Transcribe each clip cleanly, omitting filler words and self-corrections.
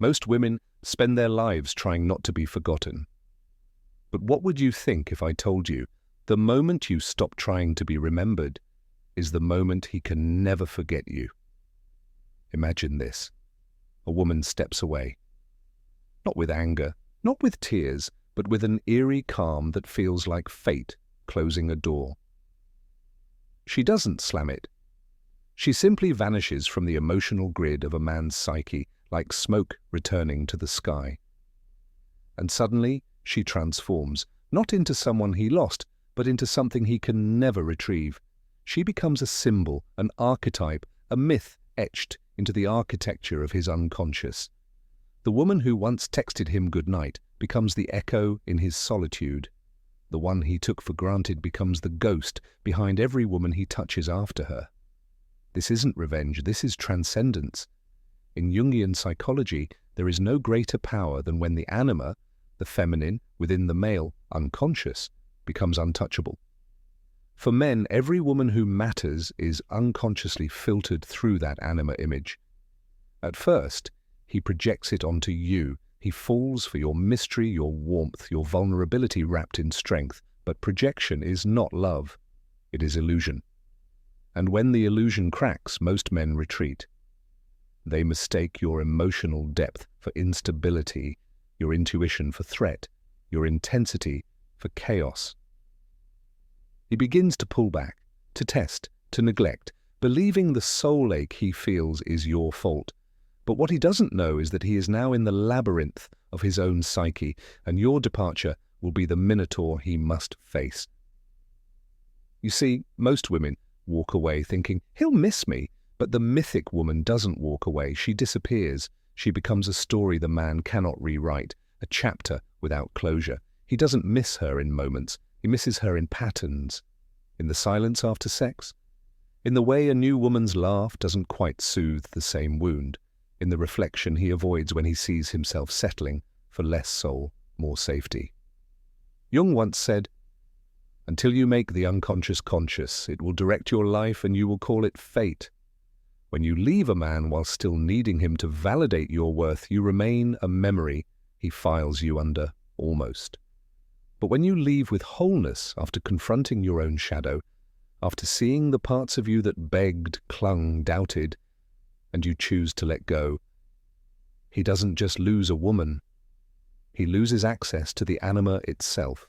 Most women spend their lives trying not to be forgotten. But what would you think if I told you the moment you stop trying to be remembered is the moment he can never forget you? Imagine this. A woman steps away. Not with anger, not with tears, but with an eerie calm that feels like fate closing a door. She doesn't slam it. She simply vanishes from the emotional grid of a man's psyche like smoke returning to the sky. And suddenly she transforms, not into someone he lost, but into something he can never retrieve. She becomes a symbol, an archetype, a myth etched into the architecture of his unconscious. The woman who once texted him good night becomes the echo in his solitude. The one he took for granted becomes the ghost behind every woman he touches after her. This isn't revenge, this is transcendence. In Jungian psychology, there is no greater power than when the anima, the feminine, within the male, unconscious, becomes untouchable. For men, every woman who matters is unconsciously filtered through that anima image. At first, he projects it onto you. He falls for your mystery, your warmth, your vulnerability wrapped in strength. But projection is not love. It is illusion. And when the illusion cracks, most men retreat. They mistake your emotional depth for instability, your intuition for threat, your intensity for chaos. He begins to pull back, to test, to neglect, believing the soul ache he feels is your fault. But what he doesn't know is that he is now in the labyrinth of his own psyche, and your departure will be the minotaur he must face. You see, most women walk away thinking, he'll miss me. But the mythic woman doesn't walk away. She disappears. She becomes a story the man cannot rewrite, a chapter without closure. He doesn't miss her in moments. He misses her in patterns. In the silence after sex. In the way a new woman's laugh doesn't quite soothe the same wound. In the reflection he avoids when he sees himself settling for less soul, more safety. Jung once said, "Until you make the unconscious conscious, it will direct your life and you will call it fate. When you leave a man while still needing him to validate your worth, you remain a memory he files you under, almost. But when you leave with wholeness after confronting your own shadow, after seeing the parts of you that begged, clung, doubted, and you choose to let go, he doesn't just lose a woman. He loses access to the anima itself,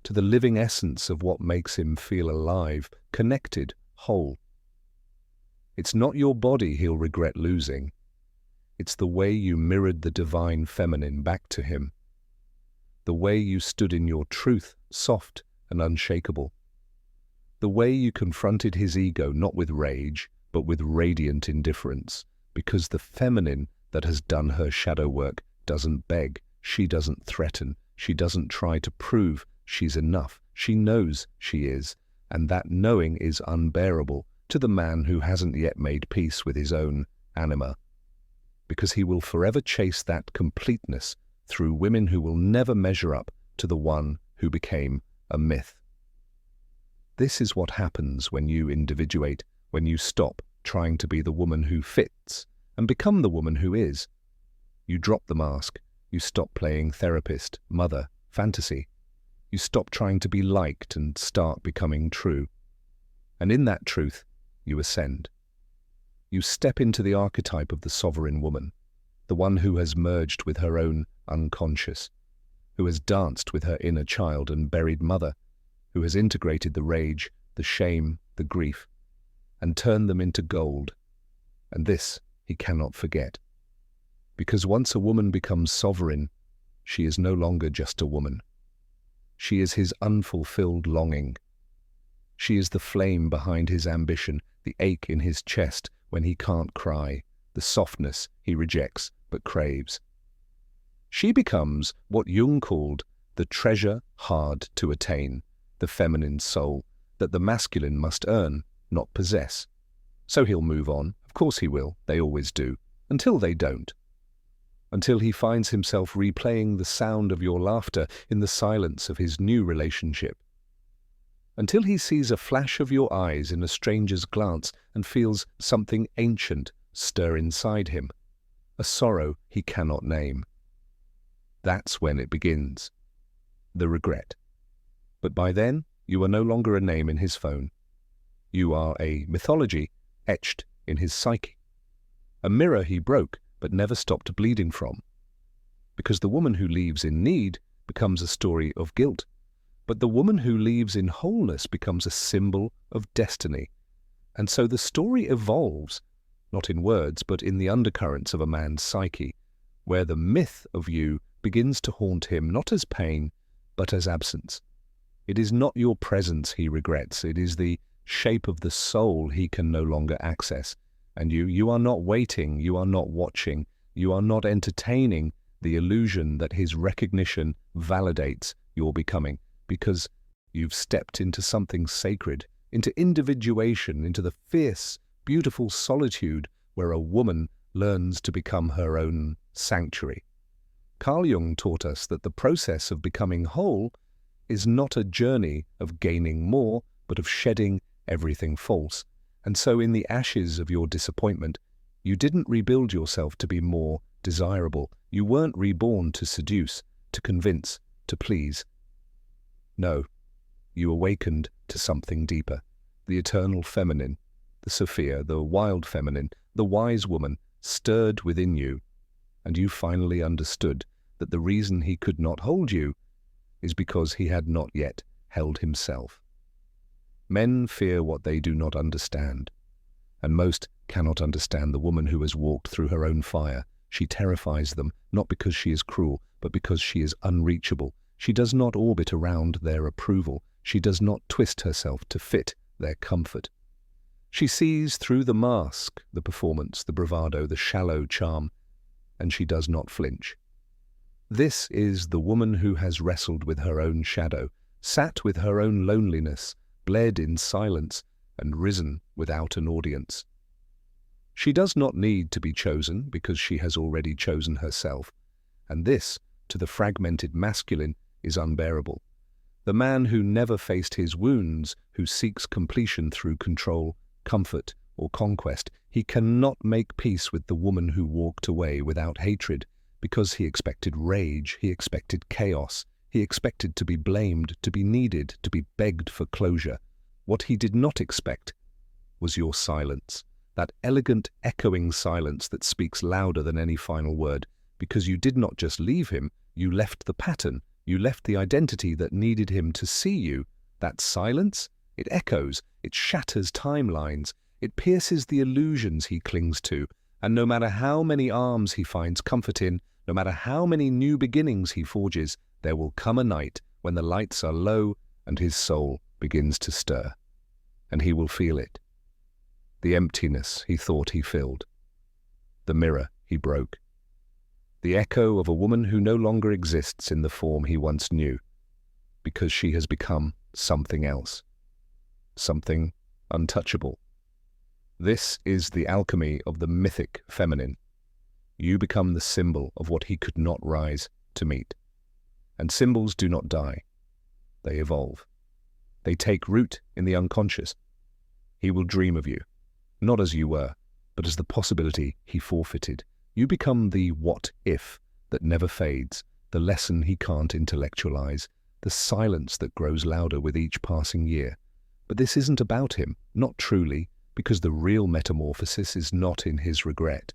to the living essence of what makes him feel alive, connected, whole. It's not your body he'll regret losing. It's the way you mirrored the divine feminine back to him. The way you stood in your truth, soft and unshakable. The way you confronted his ego not with rage, but with radiant indifference, because the feminine that has done her shadow work doesn't beg, she doesn't threaten, she doesn't try to prove she's enough. She knows she is, and that knowing is unbearable to the man who hasn't yet made peace with his own anima, because he will forever chase that completeness through women who will never measure up to the one who became a myth. This is what happens when you individuate, when you stop trying to be the woman who fits and become the woman who is. You drop the mask, you stop playing therapist, mother, fantasy. You stop trying to be liked and start becoming true. And in that truth, you ascend. You step into the archetype of the sovereign woman, the one who has merged with her own unconscious, who has danced with her inner child and buried mother, who has integrated the rage, the shame, the grief, and turned them into gold. And this he cannot forget. Because once a woman becomes sovereign, she is no longer just a woman. She is his unfulfilled longing. She is the flame behind his ambition, the ache in his chest when he can't cry, the softness he rejects but craves. She becomes what Jung called the treasure hard to attain, the feminine soul that the masculine must earn, not possess. So he'll move on, of course he will, they always do, until they don't. Until he finds himself replaying the sound of your laughter in the silence of his new relationship. Until he sees a flash of your eyes in a stranger's glance and feels something ancient stir inside him. a sorrow he cannot name. That's when it begins, the regret. But by then, you are no longer a name in his phone. You are a mythology etched in his psyche, a mirror he broke but never stopped bleeding from. Because the woman who leaves in need becomes a story of guilt, but the woman who leaves in wholeness becomes a symbol of destiny. And so the story evolves, not in words, but in the undercurrents of a man's psyche, where the myth of you begins to haunt him not as pain, but as absence. It is not your presence he regrets, it is the shape of the soul he can no longer access. And you are not waiting, you are not watching, you are not entertaining the illusion that his recognition validates your becoming, because you've stepped into something sacred, into individuation, into the fierce, beautiful solitude where a woman learns to become her own sanctuary. Carl Jung taught us that the process of becoming whole is not a journey of gaining more, but of shedding everything false. And so in the ashes of your disappointment, you didn't rebuild yourself to be more desirable. You weren't reborn to seduce, to convince, to please. No, you awakened to something deeper, the eternal feminine, the Sophia, the wild feminine, the wise woman stirred within you, and you finally understood that the reason he could not hold you is because he had not yet held himself. Men fear what they do not understand, and most cannot understand the woman who has walked through her own fire. She terrifies them, not because she is cruel, but because she is unreachable. She does not orbit around their approval. She does not twist herself to fit their comfort. She sees through the mask, the performance, the bravado, the shallow charm, and she does not flinch. This is the woman who has wrestled with her own shadow, sat with her own loneliness, bled in silence, and risen without an audience. She does not need to be chosen because she has already chosen herself, and this, to the fragmented masculine, is unbearable. The man who never faced his wounds, who seeks completion through control, comfort, or conquest, he cannot make peace with the woman who walked away without hatred, because he expected rage, he expected chaos, he expected to be blamed, to be needed, to be begged for closure. What he did not expect was your silence, that elegant, echoing silence that speaks louder than any final word, because you did not just leave him, you left the pattern, you left the identity that needed him to see you. That silence, it echoes, it shatters timelines, it pierces the illusions he clings to, and no matter how many arms he finds comfort in, no matter how many new beginnings he forges, there will come a night when the lights are low and his soul begins to stir, and he will feel it. The emptiness he thought he filled, the mirror he broke, the echo of a woman who no longer exists in the form he once knew, because she has become something else, something untouchable. This is the alchemy of the mythic feminine. You become the symbol of what he could not rise to meet. And symbols do not die. They evolve. They take root in the unconscious. He will dream of you, not as you were, but as the possibility he forfeited. You become the what-if that never fades, the lesson he can't intellectualize, the silence that grows louder with each passing year. But this isn't about him, not truly, because the real metamorphosis is not in his regret.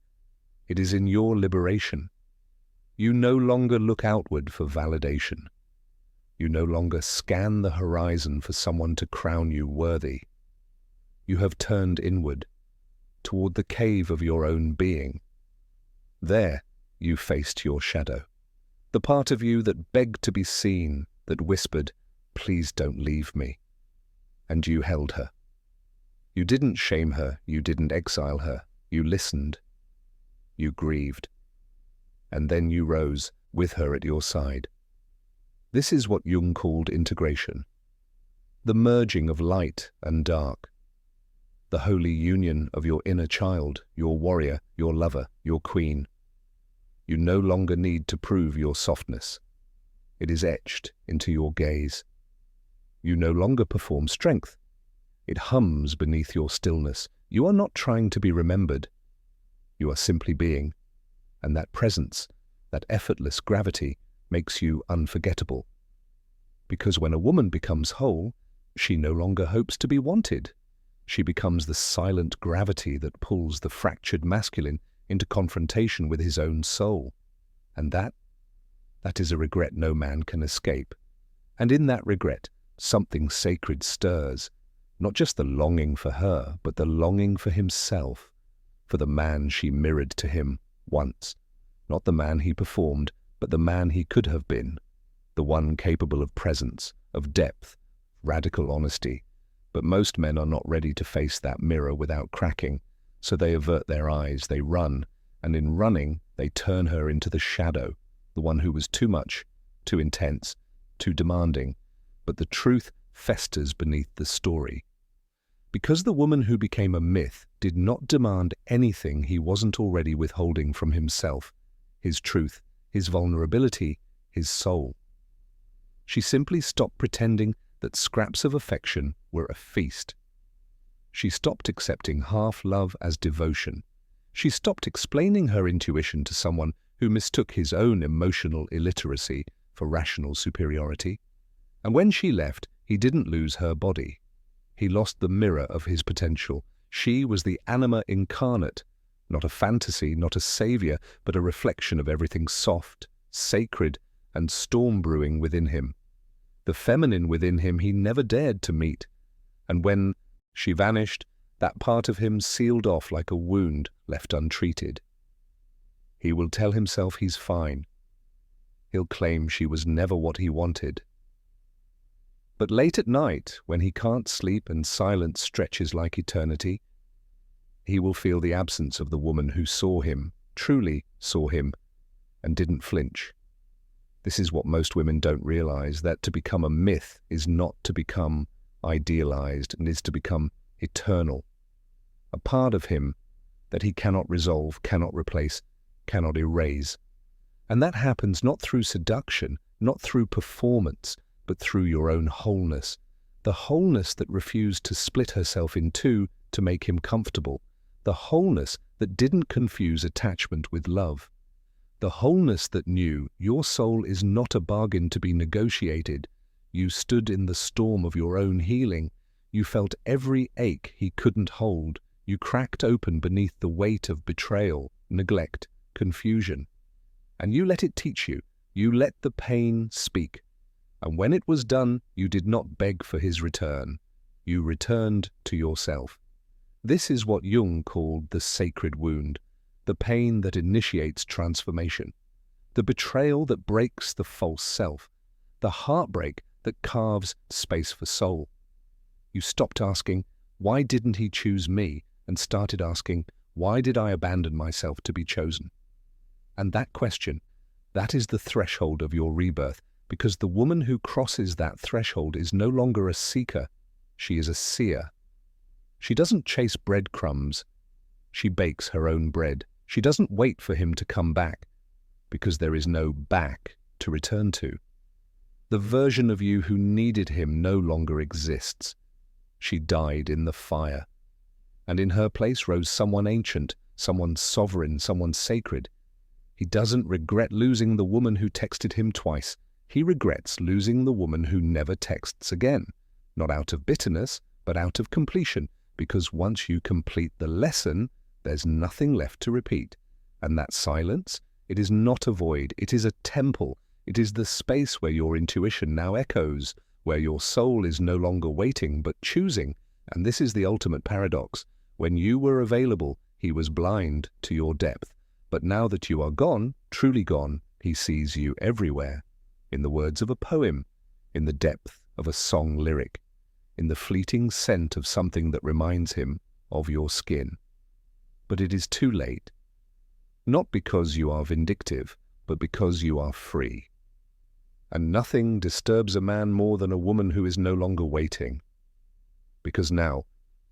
It is in your liberation. You no longer look outward for validation. You no longer scan the horizon for someone to crown you worthy. You have turned inward, toward the cave of your own being. There you faced your shadow, the part of you that begged to be seen, that whispered, "Please don't leave me." And you held her. You didn't shame her, you didn't exile her, you listened. You grieved. And then you rose with her at your side. This is what Jung called integration, the merging of light and dark, the holy union of your inner child, your warrior, your lover, your queen. You no longer need to prove your softness. It is etched into your gaze. You no longer perform strength. It hums beneath your stillness. You are not trying to be remembered. You are simply being. And that presence, that effortless gravity, makes you unforgettable. Because when a woman becomes whole, she no longer hopes to be wanted. She becomes the silent gravity that pulls the fractured masculine into confrontation with his own soul. And that is a regret no man can escape. And in that regret, something sacred stirs, not just the longing for her, but the longing for himself, for the man she mirrored to him once. Not the man he performed, but the man he could have been, the one capable of presence, of depth, radical honesty. But most men are not ready to face that mirror without cracking, so they avert their eyes, they run, and in running, they turn her into the shadow, the one who was too much, too intense, too demanding. But the truth festers beneath the story. Because the woman who became a myth did not demand anything he wasn't already withholding from himself, his truth, his vulnerability, his soul. She simply stopped pretending that scraps of affection were a feast. She stopped accepting half-love as devotion. She stopped explaining her intuition to someone who mistook his own emotional illiteracy for rational superiority. And when she left, he didn't lose her body. He lost the mirror of his potential. She was the anima incarnate, not a fantasy, not a savior, but a reflection of everything soft, sacred, and storm-brewing within him. The feminine within him he never dared to meet. And when she vanished, that part of him sealed off like a wound left untreated. He will tell himself he's fine. He'll claim she was never what he wanted. But late at night, when he can't sleep and silence stretches like eternity, he will feel the absence of the woman who saw him, truly saw him, and didn't flinch. This is what most women don't realize, that to become a myth is not to become idealized and is to become eternal. A part of him that he cannot resolve, cannot replace, cannot erase. And that happens not through seduction, not through performance, but through your own wholeness. The wholeness that refused to split herself in two to make him comfortable. The wholeness that didn't confuse attachment with love. The wholeness that knew your soul is not a bargain to be negotiated. You stood in the storm of your own healing. You felt every ache he couldn't hold. You cracked open beneath the weight of betrayal, neglect, confusion. And you let it teach you. You let the pain speak. And when it was done, you did not beg for his return. You returned to yourself. This is what Jung called the sacred wound, the pain that initiates transformation, the betrayal that breaks the false self, the heartbreak that carves space for soul. You stopped asking, why didn't he choose me? And started asking, why did I abandon myself to be chosen? And that question, that is the threshold of your rebirth, because the woman who crosses that threshold is no longer a seeker, she is a seer. She doesn't chase breadcrumbs, she bakes her own bread. She doesn't wait for him to come back, because there is no back to return to. The version of you who needed him no longer exists. She died in the fire, and in her place rose someone ancient, someone sovereign, someone sacred. He doesn't regret losing the woman who texted him twice. He regrets losing the woman who never texts again, not out of bitterness, but out of completion, because once you complete the lesson, there's nothing left to repeat. And that silence, it is not a void, it is a temple. It is the space where your intuition now echoes, where your soul is no longer waiting but choosing. And this is the ultimate paradox. When you were available, he was blind to your depth. But now that you are gone, truly gone, he sees you everywhere. In the words of a poem, in the depth of a song lyric, in the fleeting scent of something that reminds him of your skin. But it is too late. Not because you are vindictive, but because you are free. And nothing disturbs a man more than a woman who is no longer waiting. Because now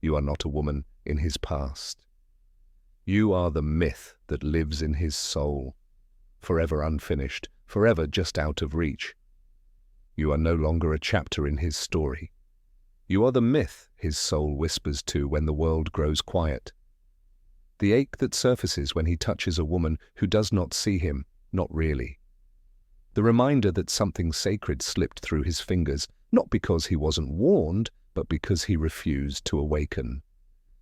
you are not a woman in his past. You are the myth that lives in his soul, forever unfinished, forever just out of reach. You are no longer a chapter in his story. You are the myth his soul whispers to when the world grows quiet. The ache that surfaces when he touches a woman who does not see him, not really. The reminder that something sacred slipped through his fingers, not because he wasn't warned, but because he refused to awaken.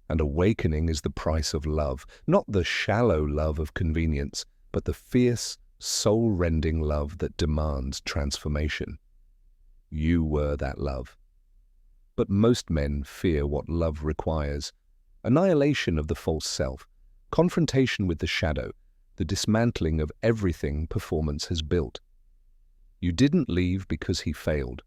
And awakening is the price of love, not the shallow love of convenience, but the fierce, soul-rending love that demands transformation. You were that love. But most men fear what love requires: annihilation of the false self, confrontation with the shadow, the dismantling of everything performance has built. You didn't leave because he failed.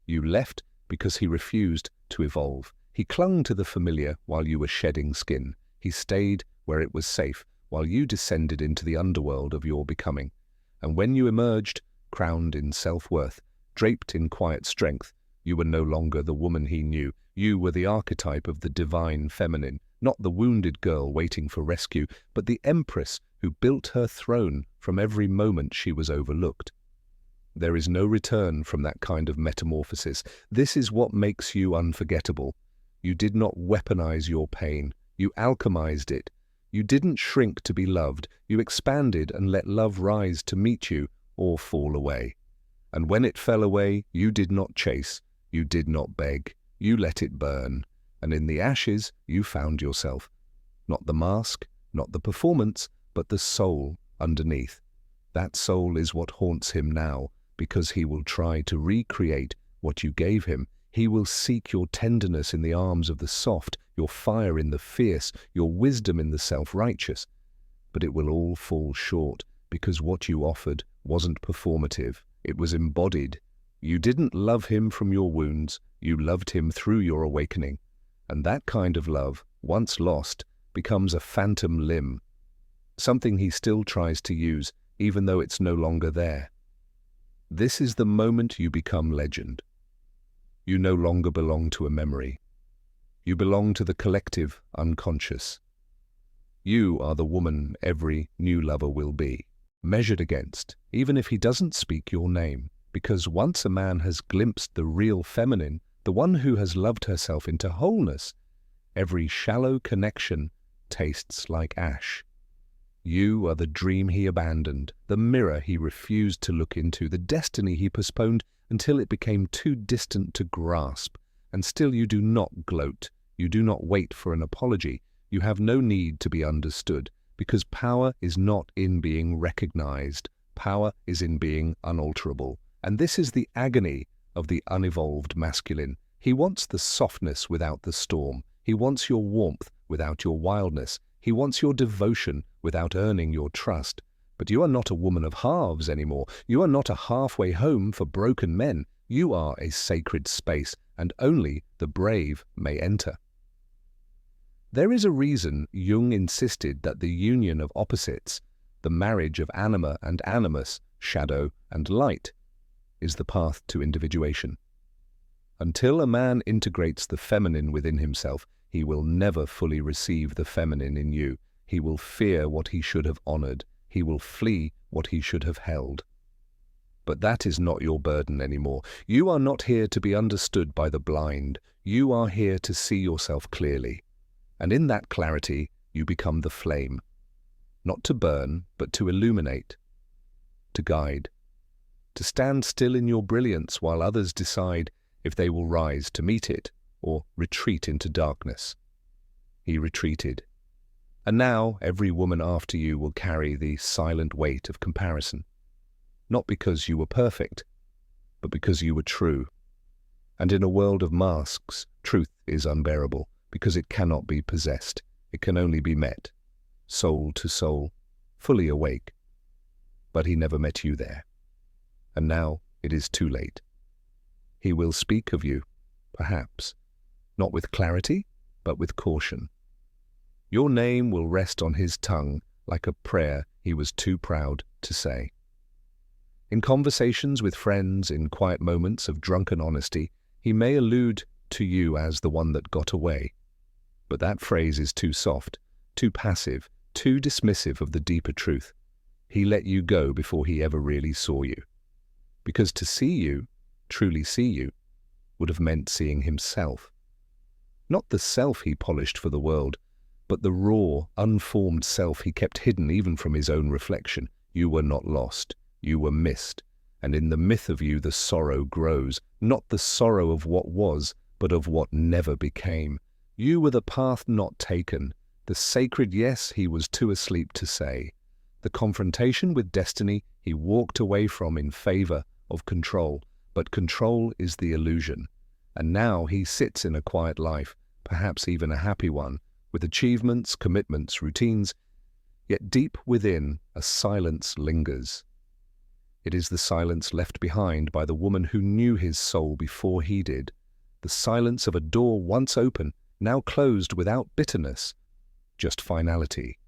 You left because he refused to evolve. He clung to the familiar while you were shedding skin. He stayed where it was safe while you descended into the underworld of your becoming. And when you emerged, crowned in self-worth, draped in quiet strength, you were no longer the woman he knew. You were the archetype of the divine feminine, not the wounded girl waiting for rescue, but the empress who built her throne from every moment she was overlooked. There is no return from that kind of metamorphosis. This is what makes you unforgettable. You did not weaponize your pain. You alchemized it. You didn't shrink to be loved. You expanded and let love rise to meet you or fall away. And when it fell away, you did not chase. You did not beg. You let it burn. And in the ashes, you found yourself. Not the mask, not the performance, but the soul underneath. That soul is what haunts him now, because he will try to recreate what you gave him. He will seek your tenderness in the arms of the soft, your fire in the fierce, your wisdom in the self-righteous. But it will all fall short, because what you offered wasn't performative. It was embodied. You didn't love him from your wounds. You loved him through your awakening. And that kind of love, once lost, becomes a phantom limb, something he still tries to use, even though it's no longer there. This is the moment you become legend. You no longer belong to a memory. You belong to the collective unconscious. You are the woman every new lover will be, measured against, even if he doesn't speak your name, because once a man has glimpsed the real feminine, the one who has loved herself into wholeness, every shallow connection tastes like ash. You are the dream he abandoned, the mirror he refused to look into, the destiny he postponed until it became too distant to grasp. And still you do not gloat. You do not wait for an apology. You have no need to be understood, because power is not in being recognized. Power is in being unalterable. And this is the agony of the unevolved masculine. He wants the softness without the storm. He wants your warmth without your wildness. He wants your devotion without earning your trust. But you are not a woman of halves anymore. You are not a halfway home for broken men. You are a sacred space, and only the brave may enter. There is a reason Jung insisted that the union of opposites, the marriage of anima and animus, shadow and light, is the path to individuation. Until a man integrates the feminine within himself, he will never fully receive the feminine in you. He will fear what he should have honored. He will flee what he should have held. But that is not your burden anymore. You are not here to be understood by the blind. You are here to see yourself clearly. And in that clarity, you become the flame. Not to burn, but to illuminate, to guide, to stand still in your brilliance while others decide if they will rise to meet it or retreat into darkness. He retreated. And now every woman after you will carry the silent weight of comparison. Not because you were perfect, but because you were true. And in a world of masks, truth is unbearable, because it cannot be possessed. It can only be met, soul to soul, fully awake. But he never met you there. And now it is too late. He will speak of you, perhaps, not with clarity, but with caution. Your name will rest on his tongue like a prayer he was too proud to say. In conversations with friends, in quiet moments of drunken honesty, he may allude to you as the one that got away. But that phrase is too soft, too passive, too dismissive of the deeper truth. He let you go before he ever really saw you. Because to see you, truly see you, would have meant seeing himself. Not the self he polished for the world, But the raw, unformed self he kept hidden even from his own reflection. You were not lost, you were missed, and in the myth of you the sorrow grows, not the sorrow of what was, but of what never became. You were the path not taken, the sacred yes he was too asleep to say. The confrontation with destiny he walked away from in favor of control, but control is the illusion. And now he sits in a quiet life, perhaps even a happy one, with achievements, commitments, routines, yet deep within a silence lingers. It is the silence left behind by the woman who knew his soul before he did, the silence of a door once open, now closed without bitterness, just finality.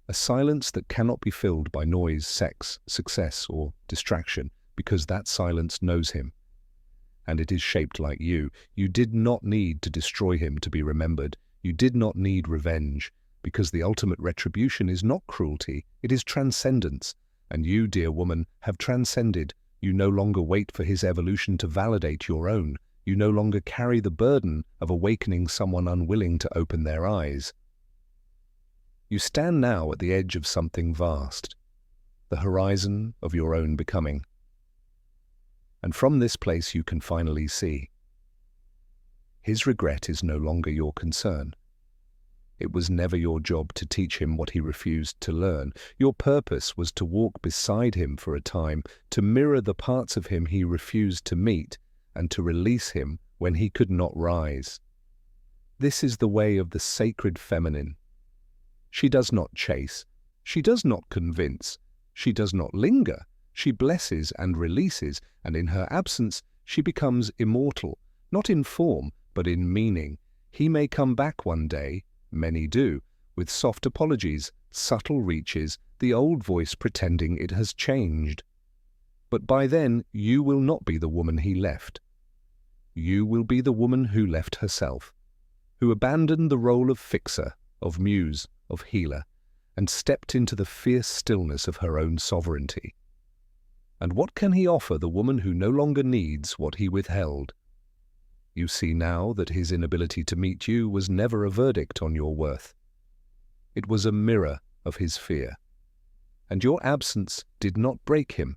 A silence that cannot be filled by noise, sex, success, or distraction, because that silence knows him. And it is shaped like you. You did not need to destroy him to be remembered. You did not need revenge, because the ultimate retribution is not cruelty, it is transcendence. And you, dear woman, have transcended. You no longer wait for his evolution to validate your own. You no longer carry the burden of awakening someone unwilling to open their eyes. You stand now at the edge of something vast, the horizon of your own becoming. And from this place you can finally see. His regret is no longer your concern. It was never your job to teach him what he refused to learn. Your purpose was to walk beside him for a time, to mirror the parts of him he refused to meet, and to release him when he could not rise. This is the way of the sacred feminine. She does not chase, she does not convince, she does not linger, she blesses and releases, and in her absence she becomes immortal, not in form, but in meaning. He may come back one day, many do, with soft apologies, subtle reaches, the old voice pretending it has changed. But by then you will not be the woman he left. You will be the woman who left herself, who abandoned the role of fixer, of muse, of healer, and stepped into the fierce stillness of her own sovereignty. And what can he offer the woman who no longer needs what he withheld? You see now that his inability to meet you was never a verdict on your worth. It was a mirror of his fear. And your absence did not break him.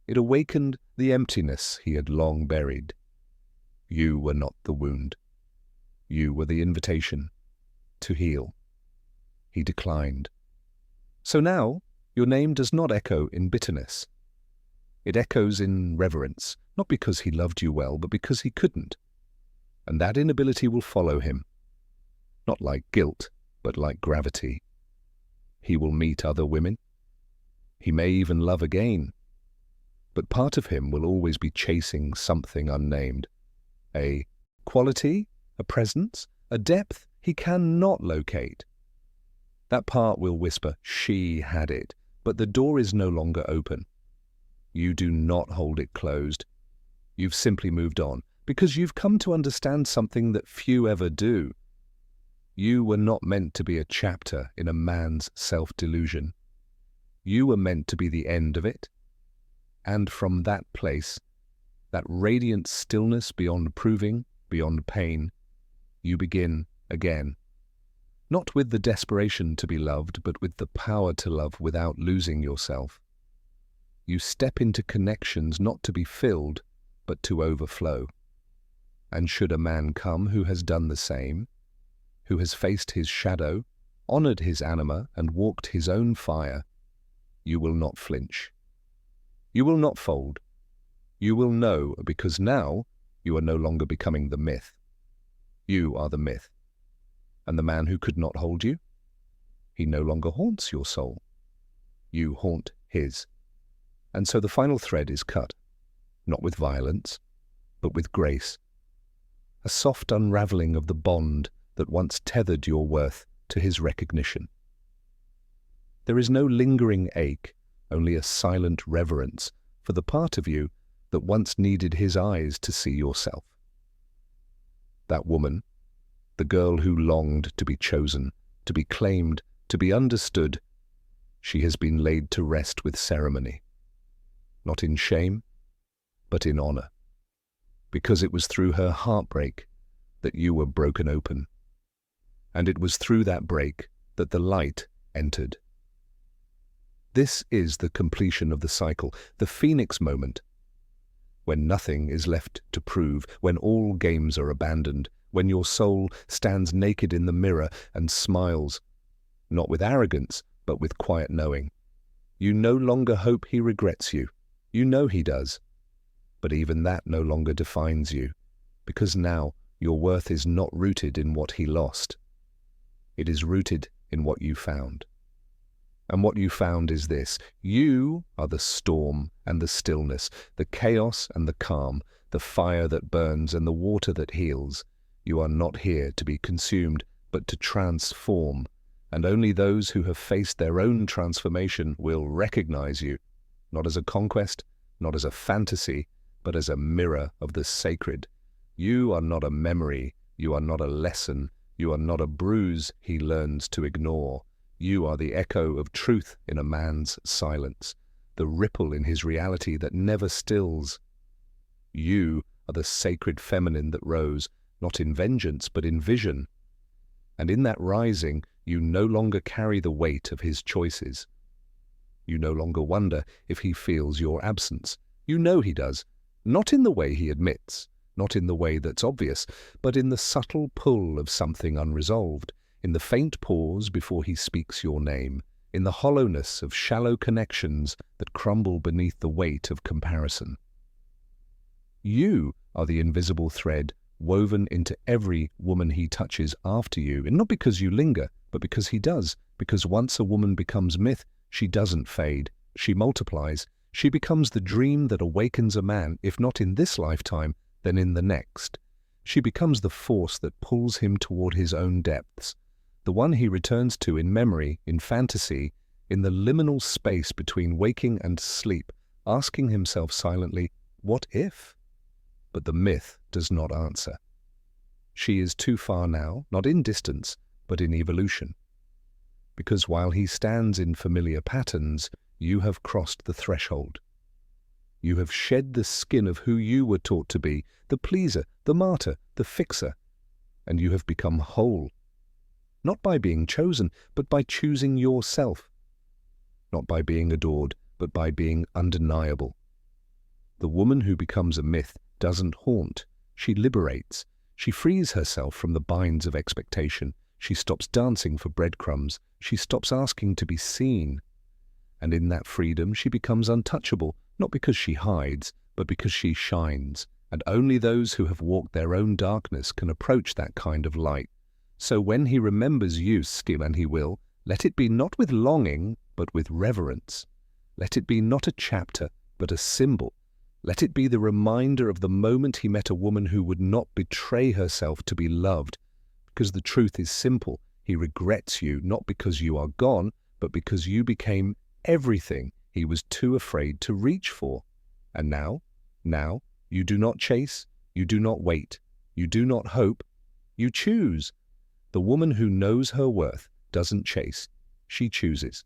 It awakened the emptiness he had long buried. You were not the wound. You were the invitation to heal. He declined. So now your name does not echo in bitterness. It echoes in reverence, not because he loved you well, but because he couldn't. And that inability will follow him, not like guilt, but like gravity. He will meet other women. He may even love again. But part of him will always be chasing something unnamed. A quality, a presence, a depth he cannot locate. That part will whisper, she had it, but the door is no longer open. You do not hold it closed. You've simply moved on, because you've come to understand something that few ever do. You were not meant to be a chapter in a man's self-delusion. You were meant to be the end of it. And from that place, that radiant stillness beyond proving, beyond pain, you begin again. Not with the desperation to be loved, but with the power to love without losing yourself. You step into connections not to be filled, but to overflow. And should a man come who has done the same, who has faced his shadow, honored his anima, and walked his own fire, you will not flinch. You will not fold. You will know, because now you are no longer becoming the myth. You are the myth. And the man who could not hold you, he no longer haunts your soul. You haunt his. And so the final thread is cut, not with violence, but with grace. A soft unraveling of the bond that once tethered your worth to his recognition. There is no lingering ache, only a silent reverence for the part of you that once needed his eyes to see yourself. That woman, the girl who longed to be chosen, to be claimed, to be understood, she has been laid to rest with ceremony, not in shame, but in honor, because it was through her heartbreak that you were broken open. And it was through that break that the light entered. This is the completion of the cycle, the phoenix moment, when nothing is left to prove, when all games are abandoned, when your soul stands naked in the mirror and smiles, not with arrogance, but with quiet knowing. You no longer hope he regrets you. You know he does. But even that no longer defines you, because now your worth is not rooted in what he lost. It is rooted in what you found. And what you found is this: you are the storm and the stillness, the chaos and the calm, the fire that burns and the water that heals. You are not here to be consumed, but to transform. And only those who have faced their own transformation will recognize you, not as a conquest, not as a fantasy, but as a mirror of the sacred. You are not a memory, you are not a lesson, you are not a bruise he learns to ignore. You are the echo of truth in a man's silence, the ripple in his reality that never stills. You are the sacred feminine that rose, not in vengeance, but in vision. And in that rising, you no longer carry the weight of his choices. You no longer wonder if he feels your absence. You know he does, not in the way he admits, not in the way that's obvious, but in the subtle pull of something unresolved, in the faint pause before he speaks your name, in the hollowness of shallow connections that crumble beneath the weight of comparison. You are the invisible thread woven into every woman he touches after you, and not because you linger, but because he does, because once a woman becomes myth, she doesn't fade, she multiplies, she becomes the dream that awakens a man, if not in this lifetime, then in the next. She becomes the force that pulls him toward his own depths, the one he returns to in memory, in fantasy, in the liminal space between waking and sleep, asking himself silently, what if? But the myth does not answer. She is too far now, not in distance, but in evolution. Because while he stands in familiar patterns, you have crossed the threshold. You have shed the skin of who you were taught to be, the pleaser, the martyr, the fixer, and you have become whole. Not by being chosen, but by choosing yourself. Not by being adored, but by being undeniable. The woman who becomes a myth doesn't haunt, she liberates. She frees herself from the binds of expectation. She stops dancing for breadcrumbs. She stops asking to be seen. And in that freedom she becomes untouchable, not because she hides, but because she shines. And only those who have walked their own darkness can approach that kind of light. So when he remembers you, still, and he will, let it be not with longing, but with reverence. Let it be not a chapter, but a symbol. Let it be the reminder of the moment he met a woman who would not betray herself to be loved. Because the truth is simple, he regrets you not because you are gone, but because you became everything he was too afraid to reach for. And now, you do not chase, you do not wait, you do not hope, you choose. The woman who knows her worth doesn't chase, she chooses.